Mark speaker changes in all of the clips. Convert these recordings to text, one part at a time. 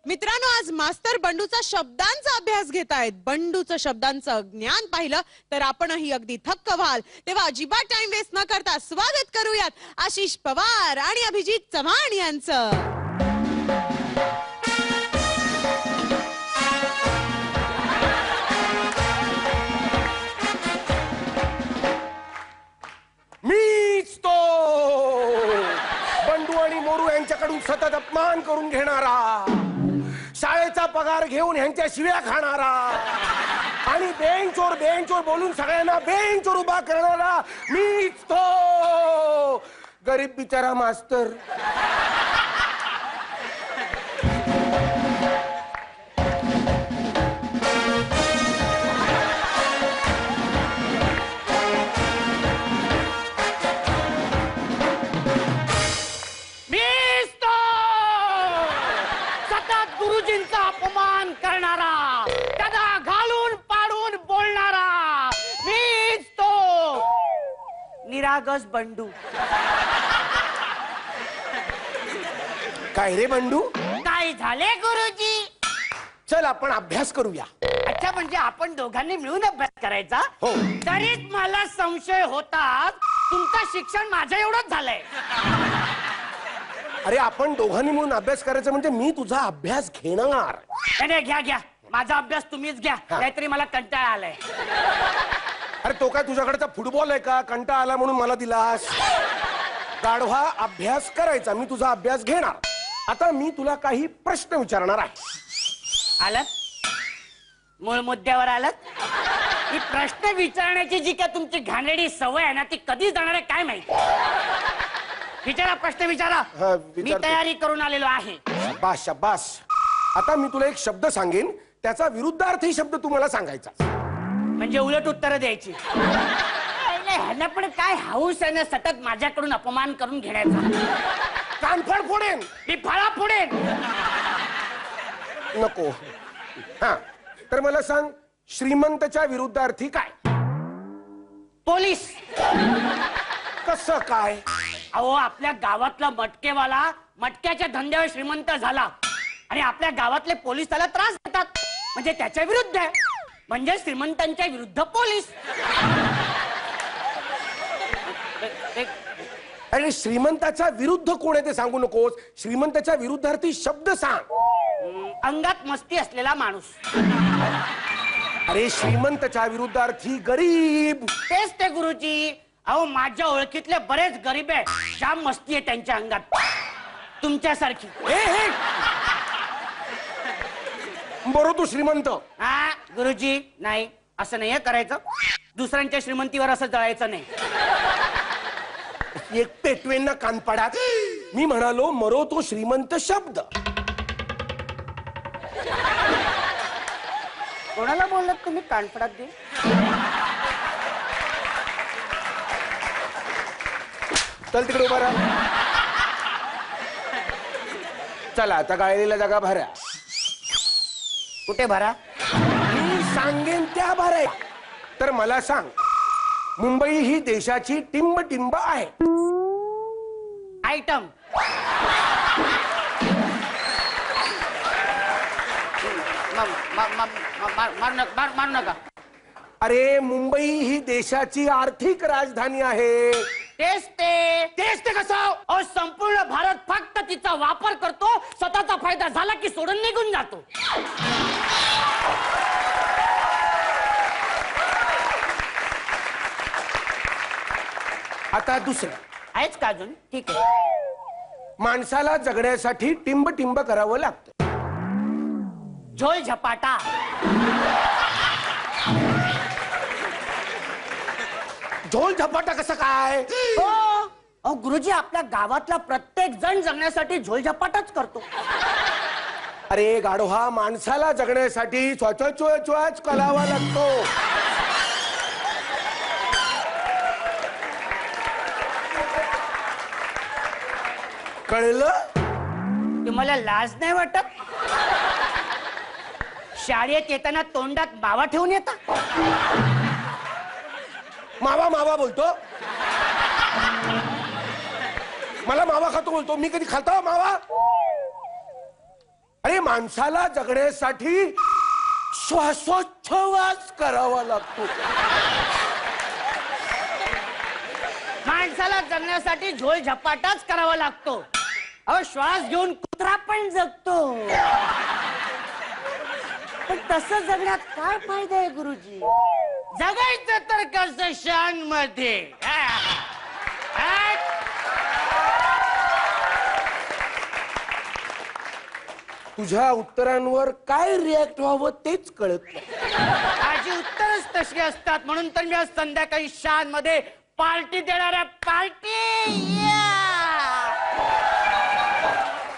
Speaker 1: मित्रांनो, आज मास्तर बंडूचा शब्दांचा अभ्यास घेतायत. बंडूचं शब्दांचं ज्ञान पाहिलं तर आपणही अगदी थक्क व्हाल. तेव्हा अजिबात टाइम वेस्ट न करता स्वागत करूयात आशिष पवार आणि अभिजित चव्हाण यांचं.
Speaker 2: मीच तो बंडू आणि मोरू यांच्याकडून सतत अपमान करून घेणारा, शाळेचा पगार घेऊन ह्यांच्या शिव्या खाणारा आणि बेंचवर बोलून सगळ्यांना बेंचवर उभा करणारा मीच तो गरीब बिचारा मास्तर.
Speaker 3: गुरुजींचा अपमान करणारा, त्याला घालून पाडून बोलणारा मीच तो निरागस बंडू.
Speaker 2: काय रे बंडू,
Speaker 3: काय झाले गुरुजी?
Speaker 2: चल आपण अभ्यास करूया.
Speaker 3: अच्छा, म्हणजे आपण दोघांनी मिळून अभ्यास करायचा?
Speaker 2: हो.
Speaker 3: तरीच मला संशय होता तुमचं शिक्षण माझ्या एवढंच झालंय.
Speaker 2: अरे आपण दोघांनी मिळून अभ्यास करायचा म्हणजे मी तुझा अभ्यास घेणार.
Speaker 3: नाही, घ्या माझा अभ्यास तुम्हीच घ्या, नाहीतरी मला कंटाळा आलाय.
Speaker 2: अरे तो काय तुझ्याकडचा फुटबॉल आहे का? कंटाळा आला म्हणून मला दिलास? गाढवा, अभ्यास करायचा, मी तुझा अभ्यास घेणार. आता मी तुला काही प्रश्न विचारणार आहे.
Speaker 3: आलात मूळ मुद्द्यावर आलात. ही प्रश्न विचारण्याची जी काय तुमची घाणेरडी सवय आहे ना, ती कधी जाणार आहे काय माहिती. विचारा, प्रश्न विचारा. मी तयारी करून आलेलो आहे.
Speaker 2: शाबास शाबास. आता मी तुला एक शब्द सांगेन, त्याचा विरुद्धार्थी शब्द तू मला सांगायचा.
Speaker 3: म्हणजे उलट उत्तर द्यायची. ह्यांना पण काय हाऊस आहे ना सतत माझ्याकडून अपमान करून घेण्याचा.
Speaker 2: कानफड फोडेन.
Speaker 3: मी फळा फोडेन.
Speaker 2: नको. हा, तर मला सांग, श्रीमंतच्या विरुद्धार्थी काय?
Speaker 3: पोलीस.
Speaker 2: कसं काय?
Speaker 3: अहो, आपल्या गावातला मटकेवाला मटक्याच्या धंद्यावर श्रीमंत झाला आणि आपल्या गावातले पोलीस त्याला त्रास देतात, म्हणजे त्याच्या विरुद्ध आहे. म्हणजे श्रीमंतांच्या विरुद्ध पोलीस.
Speaker 2: अरे श्रीमंताच्या विरुद्ध कोण आहे ते सांगू नकोस. श्रीमंताच्या विरुद्धार्थी शब्द सांग.
Speaker 3: अंगात मस्ती असलेला माणूस.
Speaker 2: अरे श्रीमंताच्या विरुद्धार्थी गरीब.
Speaker 3: तेच ते गुरुजी. अहो, माझ्या ओळखीतले बरेच गरीब आहे, जाम मस्ती आहे त्यांच्या अंगात, तुमच्यासारखी.
Speaker 2: बरोबर, तू श्रीमंत.
Speaker 3: हा गुरुजी, नाही असं नाही करायचं. दुसऱ्यांच्या श्रीमंतीवर असं जळायचं नाही.
Speaker 2: एक पेटवेंना कान पडात. मी म्हणालो मरो तो श्रीमंत शब्द.
Speaker 3: कोणाला बोललात तुम्ही कानफडात दे?
Speaker 2: चल तिकडे उभा राहा. चला आता गाळलेल्या जागा भरा.
Speaker 3: कुठे भरा?
Speaker 2: मी सांगेन त्या भरा. तर मला सांग, मुंबई ही देशाची टिंब टिंब आहे.
Speaker 3: आयटम. मारू नका.
Speaker 2: अरे मुंबई ही देशाची आर्थिक राजधानी आहे.
Speaker 3: तेच ते कसं? अहो, संपूर्ण भारत फक्त तिचा वापर करतो, स्वतःचा फायदा झाला की सोडून निघून जातो.
Speaker 2: आता दुसरं
Speaker 3: आहेच का अजून? ठीक आहे.
Speaker 2: माणसाला जगण्यासाठी टिंब टिंब करावं लागतं.
Speaker 3: झोल झपाटा.
Speaker 2: झोल झपाटा कसं काय?
Speaker 3: अहो गुरुजी, आपल्या गावातला प्रत्येक जण जगण्यासाठी झोल झपाटाच करतो.
Speaker 2: अरे गाढवा, माणसाला जगण्यासाठी चोच करावा लागतो. कळलं?
Speaker 3: तुम्हाला लाज नाही वाटत? शाळेत येताना तोंडात मावा ठेवून येता.
Speaker 2: मावा मावा बोलतो. मला मावा खातो बोलतो. मी कधी खातो मावा? अरे माणसाला जगण्यासाठी श्वासोच्छवास करावा लागतो.
Speaker 3: माणसाला जगण्यासाठी झोल झपाटाच करावा लागतो. अहो श्वास घेऊन कुत्रा पण जगतो. पण तसं जगण्यात काय फायदा आहे गुरुजी? जगायचं तर कसं शान मध्ये.
Speaker 2: तुझ्या उत्तरांवर काय रिॲक्ट व्हावं तेच कळत नाही.
Speaker 3: माझी उत्तरच तशी असतात. म्हणून तर मी आज संध्याकाळी शान मध्ये पार्टी देणार आहे.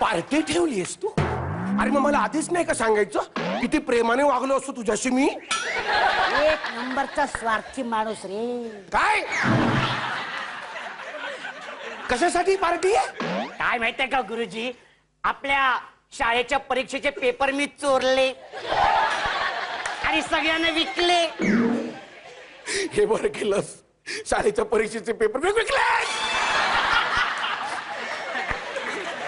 Speaker 2: पार्टी ठेवलीस तू? अरे मग मला आधीच नाही का सांगायचं? किती प्रेमाने वागलो असतो तुझ्याशी मी.
Speaker 3: एक नंबरचा स्वार्थी माणूस रे.
Speaker 2: काय? कशासाठी पार्टी आहे?
Speaker 3: काय माहितीये का गुरुजी, आपल्या शाळेच्या परीक्षेचे पेपर मी चोरले आणि सगळ्यांना विकले.
Speaker 2: हे बरं केलंस. शाळेच्या परीक्षेचे पेपर विकले.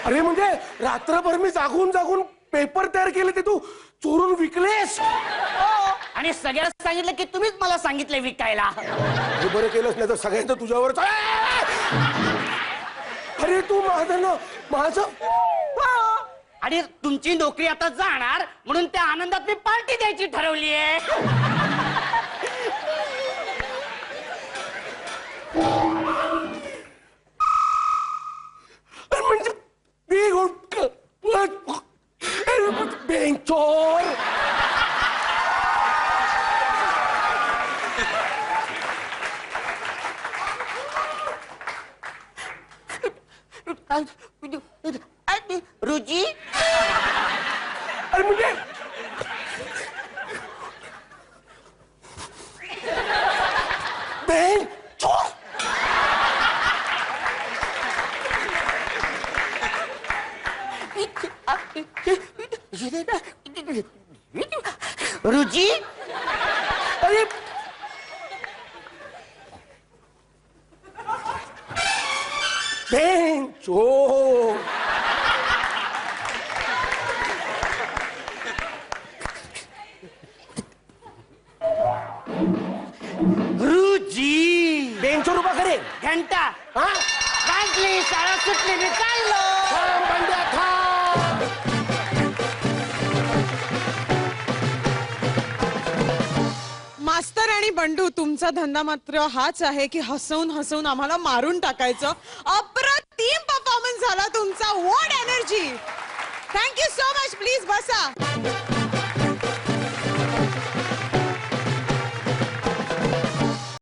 Speaker 2: अरे म्हणजे रात्रभर मी जागून जागून पेपर तयार केले ते तू चोरून विकलेस?
Speaker 3: आणि सगळ्यांना सांगितलं की तुम्हीच मला सांगितले विकायला.
Speaker 2: हे बरं केलंस, नाही तर सगळ्यांचं तुझ्यावरच. अरे तू माझं
Speaker 3: आणि तुमची नोकरी आता जाणार म्हणून त्या आनंदात मी पार्टी द्यायची ठरवली आहे.
Speaker 2: म्हणजे बेंचोर.
Speaker 3: रुची
Speaker 2: अरे म्हणजे बेंचोर.
Speaker 3: रुची
Speaker 2: अरे बेंचोर.
Speaker 3: रुची
Speaker 2: बेंचोर उभा करे.
Speaker 3: घंटा
Speaker 2: हा
Speaker 3: वाजली, शाळा सुटली, मी चाललो.
Speaker 2: थांब बंड्या, थांब.
Speaker 1: मास्तर आणि बंडू, तुमचा धंदा मात्र हाच आहे की हसवून हसवून आम्हाला मारून टाकायचं. अप्रतिम परफॉर्मन्स झाला तुमचा. What energy. Thank you so much. Please बसा.